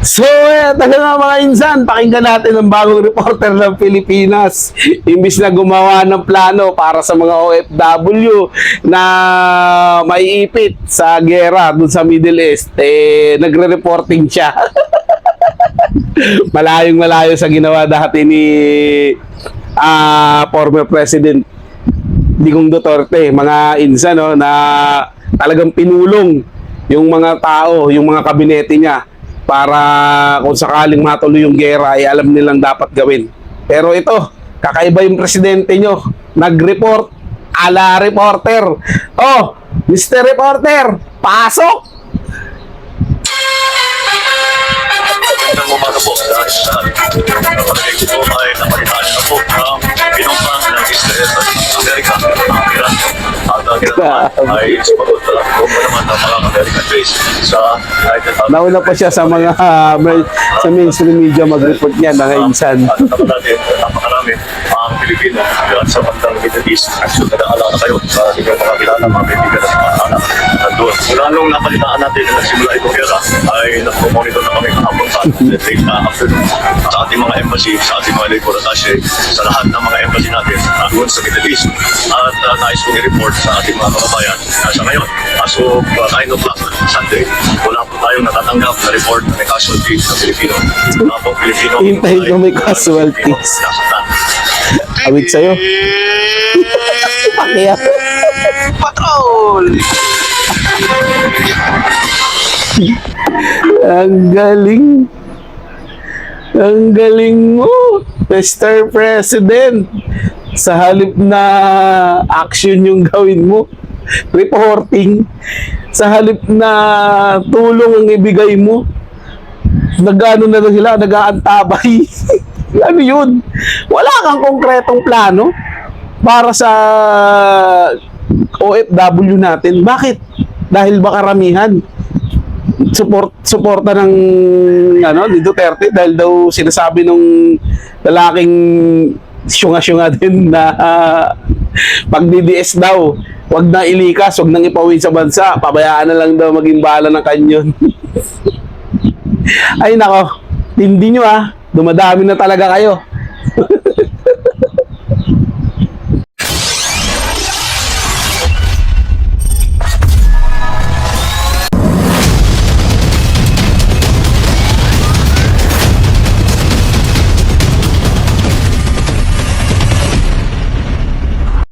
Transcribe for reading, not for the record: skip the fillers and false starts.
So, eto na nga mga insan, pakinggan natin ang bagong reporter ng Pilipinas. Imbis na gumawa ng plano para sa mga OFW na maiipit sa gera dun sa Middle East, nagre-reporting siya. Malayong-malayo sa ginawa dati ni former President Digong Duterte, mga insan, no, na talagang pinulong yung mga tao, yung mga kabinete niya para kung sakaling matuloy yung gera ay alam nilang dapat gawin. Pero ito, kakaiba yung presidente nyo, nag-report ala reporter. Oh, Mr. Reporter, pasok! Magandang umaga po sa lahat. Kapalagay ko po ay napalitaan na po ang pinumpang ng Israel at Amerika, ang Iran. At ang Iran ay sumagot na po naman ng mga American base sa Nauna pa siya sa mga sa mainstream media mag-report niya na insan. At napakarami ang Pilipino at sa bandang Middle East. Actually, nag-aalala kayo sa inyong mga kilala, mga kaibigan at mga anak. Nandun. Mula nung napalitaan natin na nagsimula itong gera ay nagpo-monitor na kami kahapon sa late na afternoon sa ating mga embassy, sa ating mga labor attache, sa lahat ng mga embassy natin doon sa Middle East. At nais kong i-report sa ating mga kababayan na sa ngayon, as of 9 o'clock Sunday, wala po tayong natatanggap na report na may casualty ng Pilipino. Mga po Pilipino Hintayin ko may casualties. Awit sa'yo. Pakiya. Patrol! Ang galing. Ang galing mo, Mr. President. Sa halip na action yung gawin mo, reporting, sa halip na tulong ang ibigay mo, nag-ano na sila, nag-aantabay. Ano yun? Wala kang konkretong plano para sa OFW natin. Bakit? Dahil ba karamihan suporta ng ni Duterte dahil daw sinasabi nung lalaking syunga-syunga din na pag DDS daw, wag na ilikas, wag nang ipawin sa bansa, pabayaan na lang daw maging bala ng kanyon. Ay nako, tindi nyo dumadami na talaga kayo.